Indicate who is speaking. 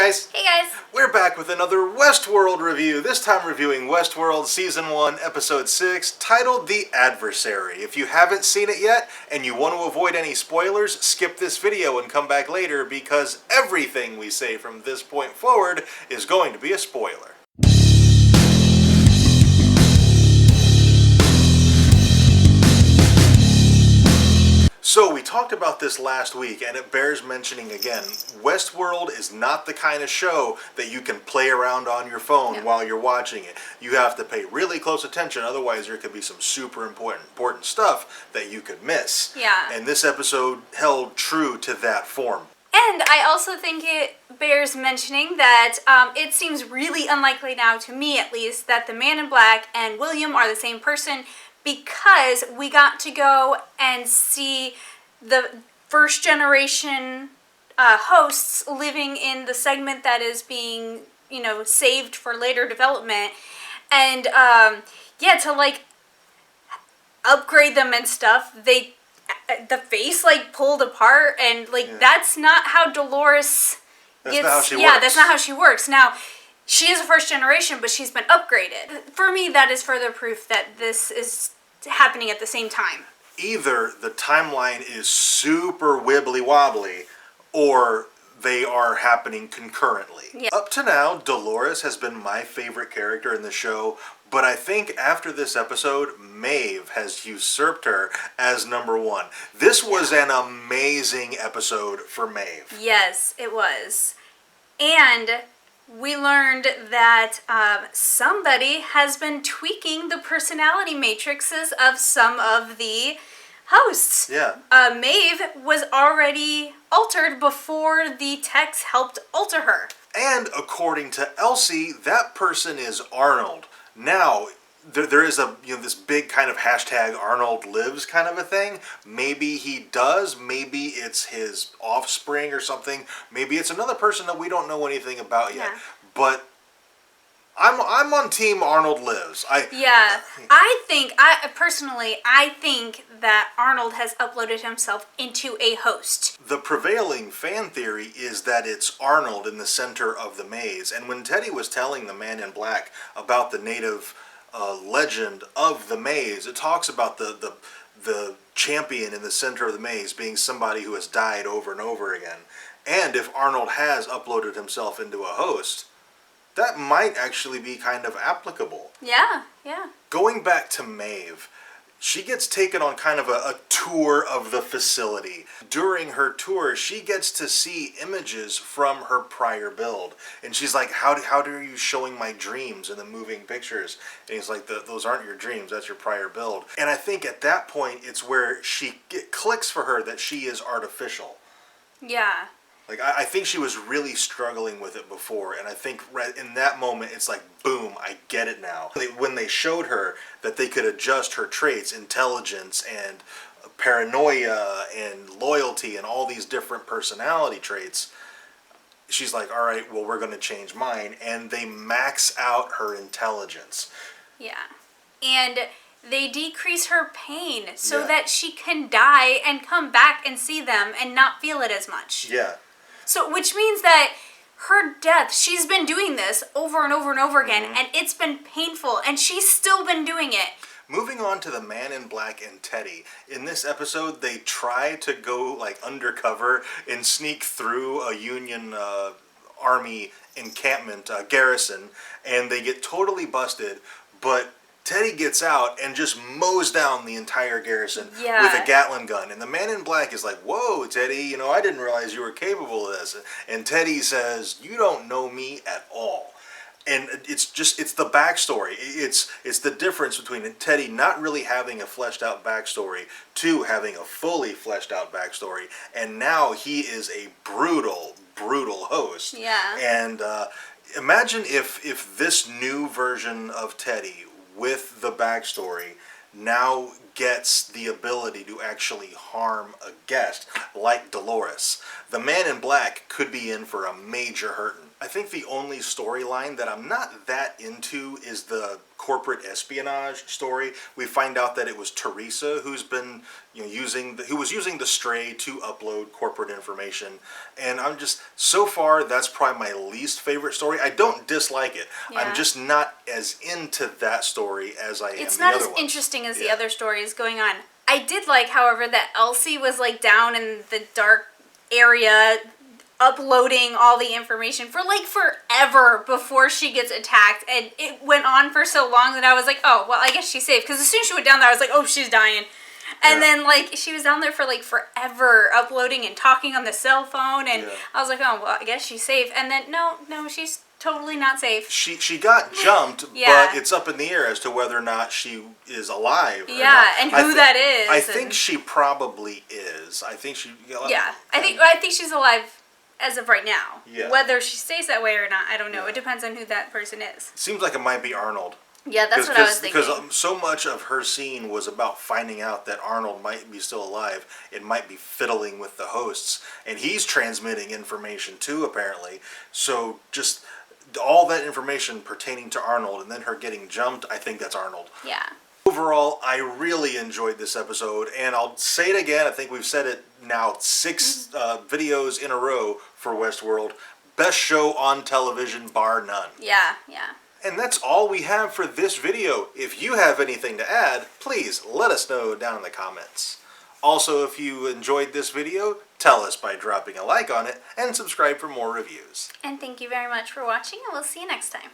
Speaker 1: guys!
Speaker 2: Hey guys!
Speaker 1: We're back with another WESTWORLD review, this time reviewing WESTWORLD Season 1, Episode 6, titled The Adversary. If you haven't seen it yet, and you want to avoid any spoilers, skip this video and come back later, because everything we say from this point forward is going to be a spoiler. So we talked about this last week, and it bears mentioning again. WESTWORLD is not the kind of show that you can play around on your phone while you're watching it. You have to pay really close attention, otherwise there could be some super important stuff that you could miss.
Speaker 2: Yeah.
Speaker 1: And this episode held true to that form.
Speaker 2: And I also think it bears mentioning that it seems really unlikely now, to me at least, that the Man in Black and William are the same person, because we got to go and see the first generation hosts living in the segment that is being, saved for later development. And, to, upgrade them and stuff, the face, pulled apart, and, that's not how Dolores
Speaker 1: That's not how she works.
Speaker 2: That's not how she works. Now, she is a first generation, but she's been upgraded. For me, that is further proof that this is happening at the same time.
Speaker 1: Either the timeline is super wibbly-wobbly, or they are happening concurrently.
Speaker 2: Yeah.
Speaker 1: Up to now, Dolores has been my favorite character in the show, but I think after this episode, Maeve has usurped her as number one. This was an amazing episode for Maeve.
Speaker 2: Yes, it was. And we learned that somebody has been tweaking the personality matrices of some of the hosts.
Speaker 1: Yeah.
Speaker 2: Maeve was already altered before the techs helped alter her.
Speaker 1: And according to Elsie, that person is Arnold. Now, there is this big kind of hashtag Arnold lives kind of a thing. Maybe he does. Maybe it's his offspring or something. Maybe it's another person that we don't know anything about yet.
Speaker 2: Yeah.
Speaker 1: But I'm on team Arnold lives. I think that Arnold has uploaded himself into a host. The prevailing fan theory is that it's Arnold in the center of the maze. And when Teddy was telling the Man in Black about the native legend of the maze, it talks about the champion in the center of the maze being somebody who has died over and over again. And if Arnold has uploaded himself into a host, that might actually be kind of applicable.
Speaker 2: Yeah.
Speaker 1: Going back to Maeve, she gets taken on kind of a tour of the facility. During her tour, she gets to see images from her prior build. And she's like, how are you showing my dreams in the moving pictures? And he's like, those aren't your dreams, that's your prior build. And I think at that point, it's where it clicks for her that she is artificial.
Speaker 2: Yeah.
Speaker 1: I think she was really struggling with it before, and I think right in that moment, it's like, boom, I get it now. When they showed her that they could adjust her traits, intelligence and paranoia and loyalty and all these different personality traits, she's like, all right, well, we're going to change mine, and they max out her intelligence.
Speaker 2: Yeah. And they decrease her pain so that she can die and come back and see them and not feel it as much.
Speaker 1: Yeah.
Speaker 2: So, which means that her death, she's been doing this over and over and over again, and it's been painful, and she's still been doing it.
Speaker 1: Moving on to the Man in Black and Teddy. In this episode, they try to go undercover and sneak through a Union Army encampment, garrison, and they get totally busted, but Teddy gets out and just mows down the entire garrison with a Gatling gun. And the Man in Black is like, whoa, Teddy, I didn't realize you were capable of this. And Teddy says, you don't know me at all. And it's the backstory. It's the difference between Teddy not really having a fleshed out backstory to having a fully fleshed out backstory. And now he is a brutal host.
Speaker 2: Yeah.
Speaker 1: And imagine if this new version of Teddy with the backstory now gets the ability to actually harm a guest, like Dolores. The Man in Black could be in for a major hurting. I think the only storyline that I'm not that into is the corporate espionage story. We find out that it was Teresa who's been, who was using the Stray to upload corporate information, and I'm just, so far that's probably my least favorite story. I don't dislike it.
Speaker 2: Yeah.
Speaker 1: I'm just not as into that story as I am
Speaker 2: It's
Speaker 1: the
Speaker 2: not
Speaker 1: other
Speaker 2: as
Speaker 1: ones.
Speaker 2: interesting as the other stories going on. I did like, however, that Elsie was like down in the dark area uploading all the information for like forever before she gets attacked, and it went on for so long that I was like, oh well, I guess she's safe, because as soon as she went down there I was like, oh, she's dying. And then like she was down there for like forever uploading and talking on the cell phone, and I was like, oh well, I guess she's safe. And then no, she's totally not safe.
Speaker 1: She got jumped, but it's up in the air as to whether or not she is alive.
Speaker 2: And who that is.
Speaker 1: I think she probably is. I think she.
Speaker 2: I think she's alive as of right now.
Speaker 1: Yeah.
Speaker 2: Whether she stays that way or not, I don't know. It depends on who that person is.
Speaker 1: Seems like it might be Arnold.
Speaker 2: Yeah, that's what I was thinking.
Speaker 1: Because so much of her scene was about finding out that Arnold might be still alive. It might be fiddling with the hosts, and he's transmitting information too, apparently. So just all that information pertaining to Arnold, and then her getting jumped, I think that's Arnold.
Speaker 2: Yeah.
Speaker 1: Overall, I really enjoyed this episode, and I'll say it again, I think we've said it now 6 videos in a row for Westworld. Best show on television, bar none.
Speaker 2: Yeah.
Speaker 1: And that's all we have for this video. If you have anything to add, please let us know down in the comments. Also, if you enjoyed this video, tell us by dropping a like on it, and subscribe for more reviews.
Speaker 2: And thank you very much for watching, and we'll see you next time.